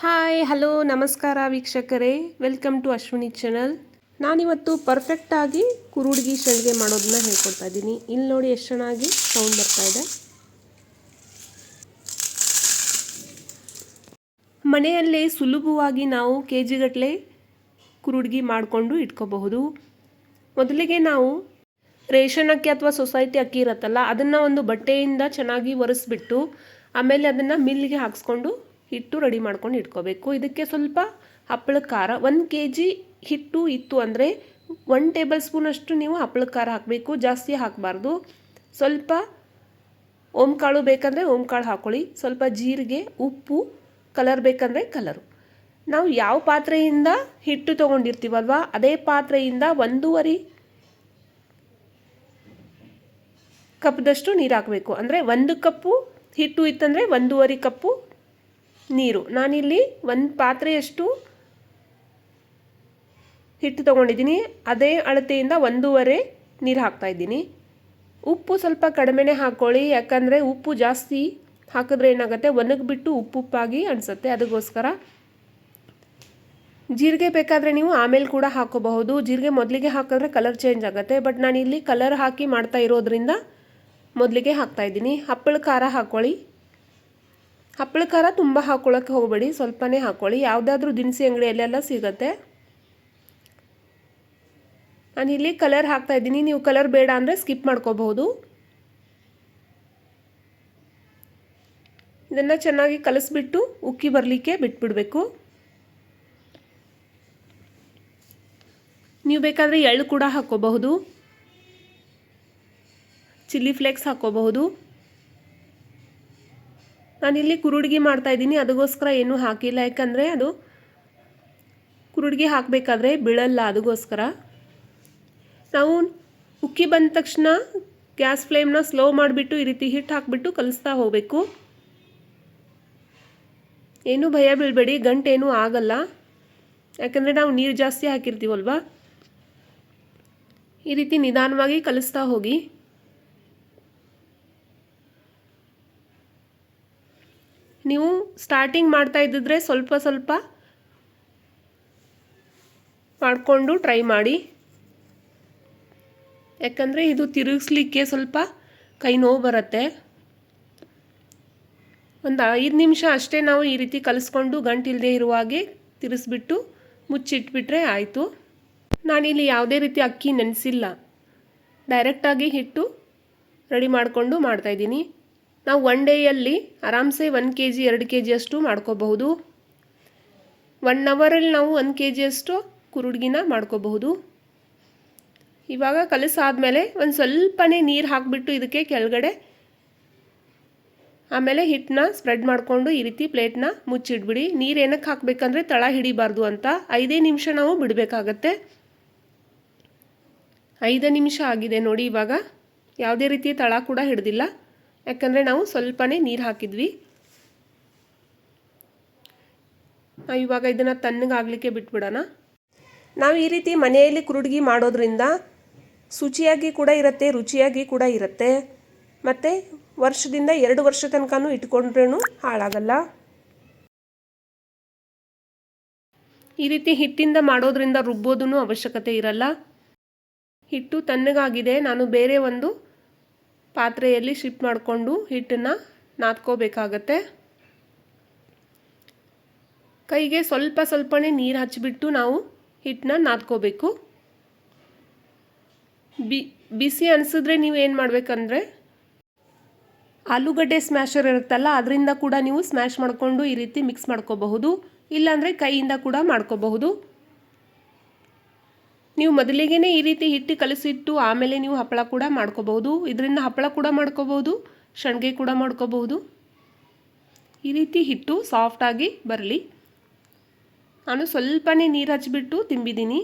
Hi hello ನಮಸ್ಕಾರ ವೀಕ್ಷಕರೇ, welcome to Ashwini channel. ನಾನಿವತ್ತು ಪರ್ಫೆಕ್ಟಾಗಿ ಕುರುಡ್ಗಿ ಸಂಡಿಗೆ ಮಾಡೋದನ್ನ ಹೇಳ್ಕೊಡ್ತಾ ಇದ್ದೀನಿ. ಇಲ್ಲಿ ನೋಡಿ ಎಷ್ಟು ಚೆನ್ನಾಗಿ ಸೌಂಡ್ ಬರ್ತಾ ಇದೆ. ಮನೆಯಲ್ಲೇ ಸುಲಭವಾಗಿ ನಾವು ಕೆಜಿಗಟ್ಟಲೆ ಕುರುಡ್ಗಿ ಮಾಡಿಕೊಂಡು ಇಟ್ಕೋಬಹುದು. ಮೊದಲಿಗೆ ನಾವು ರೇಷನ್ ಅಕ್ಕಿ ಅಥವಾ ಸೊಸೈಟಿ ಅಕ್ಕಿ ಇರುತ್ತಲ್ಲ, ಅದನ್ನು ಒಂದು ಬಟ್ಟೆಯಿಂದ ಚೆನ್ನಾಗಿ ಒರೆಸ್ಬಿಟ್ಟು ಆಮೇಲೆ ಅದನ್ನು ಮಿಲ್ಗೆ ಹಾಕ್ಸ್ಕೊಂಡು ಹಿಟ್ಟು ರೆಡಿ ಮಾಡ್ಕೊಂಡು ಇಟ್ಕೋಬೇಕು. ಇದಕ್ಕೆ ಸ್ವಲ್ಪ ಹಪ್ಪಳದ ಖಾರ, 1 kg ಹಿಟ್ಟು ಇತ್ತು ಅಂದರೆ 1 ಟೇಬಲ್ ಸ್ಪೂನಷ್ಟು ನೀವು ಹಪ್ಪಳದ ಖಾರ ಹಾಕಬೇಕು, ಜಾಸ್ತಿ ಹಾಕಬಾರ್ದು. ಸ್ವಲ್ಪ ಓಂಕಾಳು ಬೇಕಂದರೆ ಓಂಕಾಳು ಹಾಕ್ಕೊಳ್ಳಿ, ಸ್ವಲ್ಪ ಜೀರಿಗೆ, ಉಪ್ಪು, ಕಲರ್ ಬೇಕಂದರೆ ಕಲರು. ನಾವು ಯಾವ ಪಾತ್ರೆಯಿಂದ ಹಿಟ್ಟು ತೊಗೊಂಡಿರ್ತೀವಲ್ವ ಅದೇ ಪಾತ್ರೆಯಿಂದ 1.5 ಕಪ್ದಷ್ಟು ನೀರು ಹಾಕಬೇಕು. ಅಂದರೆ 1 ಕಪ್ಪು ಹಿಟ್ಟು ಇತ್ತಂದರೆ 1.5 ಕಪ್ಪು ನೀರು. ನಾನಿಲ್ಲಿ 1 ಪಾತ್ರೆಯಷ್ಟು ಹಿಟ್ಟು ತೊಗೊಂಡಿದ್ದೀನಿ, ಅದೇ ಅಳತೆಯಿಂದ 1.5 ನೀರು ಹಾಕ್ತಾಯಿದ್ದೀನಿ. ಉಪ್ಪು ಸ್ವಲ್ಪ ಕಡಿಮೆನೇ ಹಾಕ್ಕೊಳ್ಳಿ, ಯಾಕಂದರೆ ಉಪ್ಪು ಜಾಸ್ತಿ ಹಾಕಿದ್ರೆ ಏನಾಗುತ್ತೆ, ಒಣಗಿಬಿಟ್ಟು ಉಪ್ಪುಪ್ಪಾಗಿ ಅನಿಸುತ್ತೆ. ಅದಕ್ಕೋಸ್ಕರ ಜೀರಿಗೆ ಬೇಕಾದರೆ ನೀವು ಆಮೇಲೆ ಕೂಡ ಹಾಕೋಬಹುದು. ಜೀರಿಗೆ ಮೊದಲಿಗೆ ಹಾಕಿದ್ರೆ ಕಲರ್ ಚೇಂಜ್ ಆಗುತ್ತೆ, ಬಟ್ ನಾನಿಲ್ಲಿ ಕಲರ್ ಹಾಕಿ ಮಾಡ್ತಾ ಇರೋದ್ರಿಂದ ಮೊದಲಿಗೆ ಹಾಕ್ತಾಯಿದ್ದೀನಿ. ಹಪ್ಪಳ ಖಾರ ಹಾಕ್ಕೊಳ್ಳಿ. ಹಪ್ಪಳ ಖಾರ ತುಂಬ ಹಾಕ್ಕೊಳ್ಳೋಕ್ಕೆ ಹೋಗಬೇಡಿ, ಸ್ವಲ್ಪನೇ ಹಾಕ್ಕೊಳ್ಳಿ. ಯಾವುದಾದ್ರೂ ದಿನಸಿ ಅಂಗಡಿಯಲ್ಲೆಲ್ಲ ಸಿಗುತ್ತೆ. ನಾನಿಲ್ಲಿ ಕಲರ್ ಹಾಕ್ತಾಯಿದ್ದೀನಿ, ನೀವು ಕಲರ್ ಬೇಡ ಅಂದರೆ ಸ್ಕಿಪ್ ಮಾಡ್ಕೋಬಹುದು. ಇದನ್ನು ಚೆನ್ನಾಗಿ ಕಲಿಸ್ಬಿಟ್ಟು ಉಕ್ಕಿ ಬರಲಿಕ್ಕೆ ಬಿಟ್ಬಿಡಬೇಕು. ನೀವು ಬೇಕಾದರೆ ಎಳ್ಳು ಕೂಡ ಹಾಕ್ಕೋಬಹುದು, ಚಿಲ್ಲಿ ಫ್ಲೇಕ್ಸ್ ಹಾಕ್ಕೋಬಹುದು. ನಾನಿಲ್ಲಿ ಕುರುಡ್ಗಿ ಮಾಡ್ತಾಯಿದ್ದೀನಿ, ಅದಕ್ಕೋಸ್ಕರ ಏನೂ ಹಾಕಿಲ್ಲ, ಯಾಕಂದರೆ ಅದು ಕುರುಡ್ಗಿ ಹಾಕಬೇಕಾದ್ರೆ ಬೀಳಲ್ಲ. ಅದಕ್ಕೋಸ್ಕರ ನಾವು ಉಕ್ಕಿ ಬಂದ ತಕ್ಷಣ ಗ್ಯಾಸ್ ಫ್ಲೇಮ್ನ ಸ್ಲೋ ಮಾಡಿಬಿಟ್ಟು ಈ ರೀತಿ ಹಿಟ್ಟು ಹಾಕಿಬಿಟ್ಟು ಕಲಿಸ್ತಾ ಹೋಗಬೇಕು. ಏನೂ ಭಯ ಬೀಳಬೇಡಿ, ಗಂಟೇನೂ ಆಗಲ್ಲ, ಯಾಕಂದರೆ ನಾವು ನೀರು ಜಾಸ್ತಿ ಹಾಕಿರ್ತೀವಲ್ವ. ಈ ರೀತಿ ನಿಧಾನವಾಗಿ ಕಲಿಸ್ತಾ ಹೋಗಿ. ನೀವು ಸ್ಟಾರ್ಟಿಂಗ್ ಮಾಡ್ತಾ ಇದ್ದಿದ್ರೆ ಸ್ವಲ್ಪ ಸ್ವಲ್ಪ ಮಾಡಿಕೊಂಡು ಟ್ರೈ ಮಾಡಿ, ಯಾಕಂದರೆ ಇದು ತಿರುಗಿಸ್ಲಿಕ್ಕೆ ಸ್ವಲ್ಪ ಕೈ ನೋವು ಬರುತ್ತೆ. ಒಂದು 5 ನಿಮಿಷ ಅಷ್ಟೇ ನಾವು ಈ ರೀತಿ ಕಲಿಸ್ಕೊಂಡು ಗಂಟಿಲ್ಲದೆ ಇರುವ ಹಾಗೆ ತಿರುಗಿಸ್ಬಿಟ್ಟು ಮುಚ್ಚಿಟ್ಬಿಟ್ರೆ ಆಯಿತು. ನಾನಿಲ್ಲಿ ಯಾವುದೇ ರೀತಿ ಅಕ್ಕಿ ನೆನೆಸಿಲ್ಲ, ಡೈರೆಕ್ಟಾಗಿ ಹಿಟ್ಟು ರೆಡಿ ಮಾಡಿಕೊಂಡು ಮಾಡ್ತಾಯಿದ್ದೀನಿ. ನಾವು 1 ಡೇಯಲ್ಲಿ ಆರಾಮ್ಸೆ 1 kg 2 kg ಅಷ್ಟು ಮಾಡ್ಕೋಬಹುದು. 1 ಅವರಲ್ಲಿ ನಾವು 1 kg ಅಷ್ಟು ಕುರುಡ್ಗಿನ ಮಾಡ್ಕೋಬಹುದು. ಇವಾಗ ಕಲಸಾದ್ಮೇಲೆ ಒಂದು ಸ್ವಲ್ಪನೇ ನೀರು ಹಾಕಿಬಿಟ್ಟು ಇದಕ್ಕೆ ಕೆಳಗಡೆ ಆಮೇಲೆ ಹಿಟ್ಟನ್ನ ಸ್ಪ್ರೆಡ್ ಮಾಡಿಕೊಂಡು ಈ ರೀತಿ ಪ್ಲೇಟ್ನ ಮುಚ್ಚಿಡ್ಬಿಡಿ. ನೀರು ಏನಕ್ಕೆ ಹಾಕಬೇಕಂದ್ರೆ ತಳ ಹಿಡಿಬಾರ್ದು ಅಂತ. 5 ನಿಮಿಷ ನಾವು ಬಿಡಬೇಕಾಗತ್ತೆ. 5 ನಿಮಿಷ ಆಗಿದೆ ನೋಡಿ. ಇವಾಗ ಯಾವುದೇ ರೀತಿ ತಳ ಕೂಡ ಹಿಡ್ದಿಲ್ಲ, ಯಾಕಂದರೆ ನಾವು ಸ್ವಲ್ಪನೇ ನೀರು ಹಾಕಿದ್ವಿ. ನಾವು ಇವಾಗ ಇದನ್ನು ತಣ್ಣಗಾಗಲಿಕ್ಕೆ ಬಿಟ್ಬಿಡೋಣ. ನಾವು ಈ ರೀತಿ ಮನೆಯಲ್ಲಿ ಕುರುಡ್ಗಿ ಮಾಡೋದ್ರಿಂದ ಶುಚಿಯಾಗಿ ಕೂಡ ಇರುತ್ತೆ, ರುಚಿಯಾಗಿ ಕೂಡ ಇರುತ್ತೆ, ಮತ್ತು ವರ್ಷದಿಂದ 2 ವರ್ಷ ತನಕನೂ ಇಟ್ಕೊಂಡ್ರೂ ಹಾಳಾಗಲ್ಲ. ಈ ರೀತಿ ಹಿಟ್ಟಿಂದ ಮಾಡೋದ್ರಿಂದ ರುಬ್ಬೋದೂ ಅವಶ್ಯಕತೆ ಇರಲ್ಲ. ಹಿಟ್ಟು ತಣ್ಣಗಾಗಿದೆ, ನಾನು ಬೇರೆ ಒಂದು ಪಾತ್ರೆಯಲ್ಲಿ ಶಿಫ್ಟ್ ಮಾಡಿಕೊಂಡು ಹಿಟ್ಟನ್ನು ನಾದ್ಕೋಬೇಕಾಗತ್ತೆ. ಕೈಗೆ ಸ್ವಲ್ಪ ಸ್ವಲ್ಪನೇ ನೀರು ಹಚ್ಚಿಬಿಟ್ಟು ನಾವು ಹಿಟ್ಟನ್ನ ನಾದ್ಕೋಬೇಕು. ಬಿಸಿ ಅನಿಸಿದ್ರೆ ನೀವು ಏನು ಮಾಡಬೇಕಂದ್ರೆ ಆಲೂಗಡ್ಡೆ ಸ್ಮ್ಯಾಶರ್ ಇರುತ್ತಲ್ಲ, ಅದರಿಂದ ಕೂಡ ನೀವು ಸ್ಮ್ಯಾಶ್ ಮಾಡಿಕೊಂಡು ಈ ರೀತಿ ಮಿಕ್ಸ್ ಮಾಡ್ಕೋಬಹುದು, ಇಲ್ಲಾಂದರೆ ಕೈಯಿಂದ ಕೂಡ ಮಾಡ್ಕೋಬಹುದು. ನೀವು ಮೊದಲಿಗೆ ಈ ರೀತಿ ಹಿಟ್ಟು ಕಲಸಿಟ್ಟು ಆಮೇಲೆ ನೀವು ಹಪ್ಪಳ ಕೂಡ ಮಾಡ್ಕೋಬಹುದು. ಇದರಿಂದ ಹಪ್ಪಳ ಕೂಡ ಮಾಡ್ಕೋಬಹುದು, ಸಂಡಿಗೆ ಕೂಡ ಮಾಡ್ಕೋಬಹುದು. ಈ ರೀತಿ ಹಿಟ್ಟು ಸಾಫ್ಟಾಗಿ ಬರಲಿ. ನಾನು ಸ್ವಲ್ಪನೇ ನೀರು ಹಚ್ಚಿಬಿಟ್ಟು ತಿಂಬಿದ್ದೀನಿ,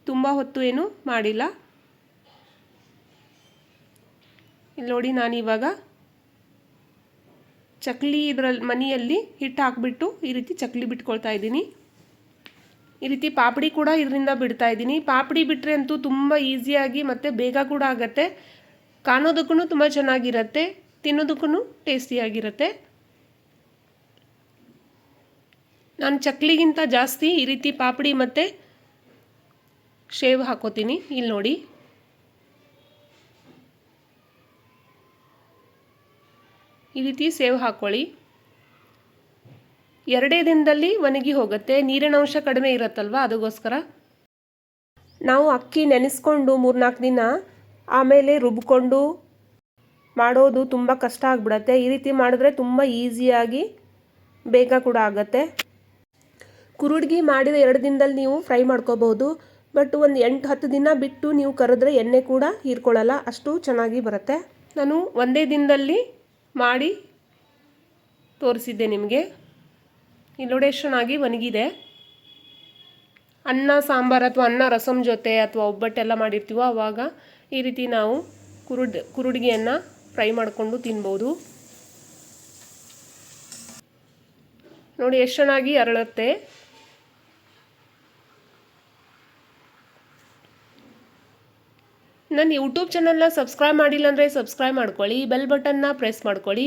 ತುಂಬ ಹೊತ್ತು ಏನು ಮಾಡಿಲ್ಲ. ಇಲ್ಲಿ ನೋಡಿ, ನಾನಿವಾಗ ಚಕ್ಲಿ ಇದರಲ್ಲಿ ಮನೆಯಲ್ಲಿ ಹಿಟ್ಟು ಹಾಕಿಬಿಟ್ಟು ಈ ರೀತಿ ಚಕ್ಲಿ ಬಿಟ್ಕೊಳ್ತಾ ಇದ್ದೀನಿ. ಈ ರೀತಿ ಪಾಪಡಿ ಕೂಡ ಇದರಿಂದ ಬಿಡ್ತಾ ಇದ್ದೀನಿ. ಪಾಪಡಿ ಬಿಟ್ಟರೆ ಅಂತೂ ತುಂಬ ಈಸಿಯಾಗಿ ಮತ್ತು ಬೇಗ ಕೂಡ ಆಗುತ್ತೆ. ಕಾಣೋದಕ್ಕೂ ತುಂಬ ಚೆನ್ನಾಗಿರುತ್ತೆ, ತಿನ್ನೋದಕ್ಕೂ ಟೇಸ್ಟಿಯಾಗಿರುತ್ತೆ. ನಾನು ಚಕ್ಲಿಗಿಂತ ಜಾಸ್ತಿ ಈ ರೀತಿ ಪಾಪಡಿ ಮತ್ತು ಶೇವ್ ಹಾಕೋತೀನಿ. ಇಲ್ಲಿ ನೋಡಿ, ಈ ರೀತಿ ಸೇವ್ ಹಾಕ್ಕೊಳ್ಳಿ. 2 ದಿನದಲ್ಲಿ ಒಣಗಿ ಹೋಗುತ್ತೆ. ನೀರಿನ ಅಂಶ ಕಡಿಮೆ ಇರುತ್ತಲ್ವ, ಅದಕ್ಕೋಸ್ಕರ. ನಾವು ಅಕ್ಕಿ ನೆನೆಸ್ಕೊಂಡು 3-4 ದಿನ ಆಮೇಲೆ ರುಬ್ಕೊಂಡು ಮಾಡೋದು ತುಂಬ ಕಷ್ಟ ಆಗಿಬಿಡತ್ತೆ. ಈ ರೀತಿ ಮಾಡಿದ್ರೆ ತುಂಬ ಈಸಿಯಾಗಿ ಬೇಗ ಕೂಡ ಆಗುತ್ತೆ. ಕುರುಡ್ಗಿ ಮಾಡಿದ 2 ದಿನದಲ್ಲಿ ನೀವು ಫ್ರೈ ಮಾಡ್ಕೋಬಹುದು. ಬಟ್ ಒಂದು 8-10 ದಿನ ಬಿಟ್ಟು ನೀವು ಕರೆದ್ರೆ ಎಣ್ಣೆ ಕೂಡ ಹೀರ್ಕೊಳ್ಳಲ್ಲ, ಅಷ್ಟು ಚೆನ್ನಾಗಿ ಬರುತ್ತೆ. ನಾನು ಒಂದೇ ದಿನದಲ್ಲಿ ಮಾಡಿ ತೋರಿಸಿದ್ದೆ ನಿಮಗೆ. ಇಲ್ಲಿ ನೋಡಿ ಎಷ್ಟು ಚೆನ್ನಾಗಿ ಒಣಗಿದೆ. ಅನ್ನ ಸಾಂಬಾರು ಅಥವಾ ಅನ್ನ ರಸಮ್ ಜೊತೆ ಅಥವಾ ಒಬ್ಬಟ್ಟೆಲ್ಲ ಮಾಡಿರ್ತೀವೋ ಆವಾಗ ಈ ರೀತಿ ನಾವು ಕುರುಡ್ಗಿಯನ್ನು ಫ್ರೈ ಮಾಡಿಕೊಂಡು ತಿನ್ಬೋದು. ನೋಡಿ ಎಷ್ಟು ಚೆನ್ನಾಗಿ ಅರಳುತ್ತೆ. ನನ್ನ ಯೂಟ್ಯೂಬ್ ಚಾನಲ್ನ ಸಬ್ಸ್ಕ್ರೈಬ್ ಮಾಡಿಲ್ಲ ಅಂದರೆ ಸಬ್ಸ್ಕ್ರೈಬ್ ಮಾಡ್ಕೊಳ್ಳಿ, ಬೆಲ್ ಬಟನ್ನ ಪ್ರೆಸ್ ಮಾಡ್ಕೊಳ್ಳಿ.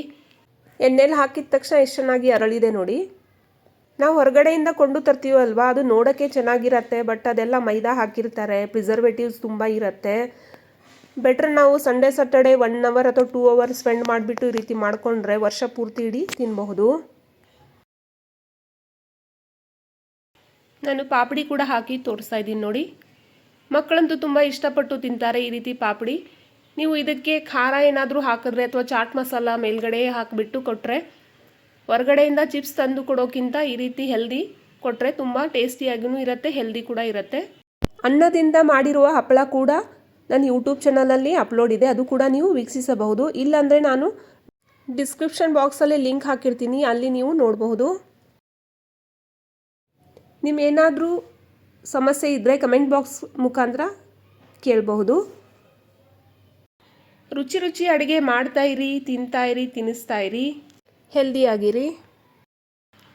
ಎಣ್ಣೆಲಿ ಹಾಕಿದ ತಕ್ಷಣ ಎಷ್ಟು ಚೆನ್ನಾಗಿ ಅರಳಿದೆ ನೋಡಿ. ನಾವು ಹೊರಗಡೆಯಿಂದ ಕೊಂಡು ತರ್ತೀವಲ್ವ, ಅದು ನೋಡೋಕ್ಕೆ ಚೆನ್ನಾಗಿರತ್ತೆ, ಬಟ್ ಅದೆಲ್ಲ ಮೈದಾ ಹಾಕಿರ್ತಾರೆ, ಪ್ರಿಸರ್ವೇಟಿವ್ಸ್ ತುಂಬ ಇರುತ್ತೆ. ಬೆಟ್ರ್ ನಾವು ಸಂಡೇ ಸ್ಯಾಟರ್ಡೇ 1 ಅವರ್ ಅಥವಾ 2 ಅವರ್ಸ್ ಸ್ಪೆಂಡ್ ಮಾಡಿಬಿಟ್ಟು ಈ ರೀತಿ ಮಾಡಿಕೊಂಡ್ರೆ ವರ್ಷ ಪೂರ್ತಿ ಇಡೀ ತಿನ್ನಬಹುದು. ನಾನು ಪಾಪಡಿ ಕೂಡ ಹಾಕಿ ತೋರಿಸ್ತಾ ಇದ್ದೀನಿ ನೋಡಿ. ಮಕ್ಕಳಂತೂ ತುಂಬ ಇಷ್ಟಪಟ್ಟು ತಿಂತಾರೆ ಈ ರೀತಿ ಪಾಪಡಿ. ನೀವು ಇದಕ್ಕೆ ಖಾರ ಏನಾದರೂ ಹಾಕಿದ್ರೆ ಅಥವಾ ಚಾಟ್ ಮಸಾಲ ಮೇಲ್ಗಡೆ ಹಾಕಿಬಿಟ್ಟು ಕೊಟ್ಟರೆ, ಹೊರಗಡೆಯಿಂದ ಚಿಪ್ಸ್ ತಂದು ಕೊಡೋಕ್ಕಿಂತ ಈ ರೀತಿ ಹೆಲ್ದಿ ಕೊಟ್ಟರೆ ತುಂಬ ಟೇಸ್ಟಿಯಾಗಿಯೂ ಇರುತ್ತೆ, ಹೆಲ್ದಿ ಕೂಡ ಇರುತ್ತೆ. ಅನ್ನದಿಂದ ಮಾಡಿರುವ ಹಪ್ಪಳ ಕೂಡ ನನ್ನ ಯೂಟ್ಯೂಬ್ ಚಾನಲಲ್ಲಿ ಅಪ್ಲೋಡ್ ಇದೆ, ಅದು ಕೂಡ ನೀವು ವೀಕ್ಷಿಸಬಹುದು. ಇಲ್ಲಾಂದರೆ ನಾನು ಡಿಸ್ಕ್ರಿಪ್ಷನ್ ಬಾಕ್ಸಲ್ಲಿ ಲಿಂಕ್ ಹಾಕಿರ್ತೀನಿ, ಅಲ್ಲಿ ನೀವು ನೋಡಬಹುದು. ನಿಮ್ಮೇನಾದರೂ ಸಮಸ್ಯೆ ಇದ್ದರೆ ಕಮೆಂಟ್ ಬಾಕ್ಸ್ ಮುಖಾಂತರ ಕೇಳಬಹುದು. ರುಚಿ ರುಚಿ ಅಡುಗೆ ಮಾಡ್ತಾಯಿರಿ, ತಿಂತಾಯಿರಿ, ತಿನ್ನಿಸ್ತಾಯಿರಿ, ಹೆಲ್ದಿಯಾಗಿರಿ.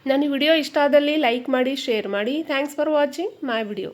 ನನ್ನ ವಿಡಿಯೋ ಇಷ್ಟ ಆದಲ್ಲಿ ಲೈಕ್ ಮಾಡಿ, ಶೇರ್ ಮಾಡಿ. Thanks for watching my video.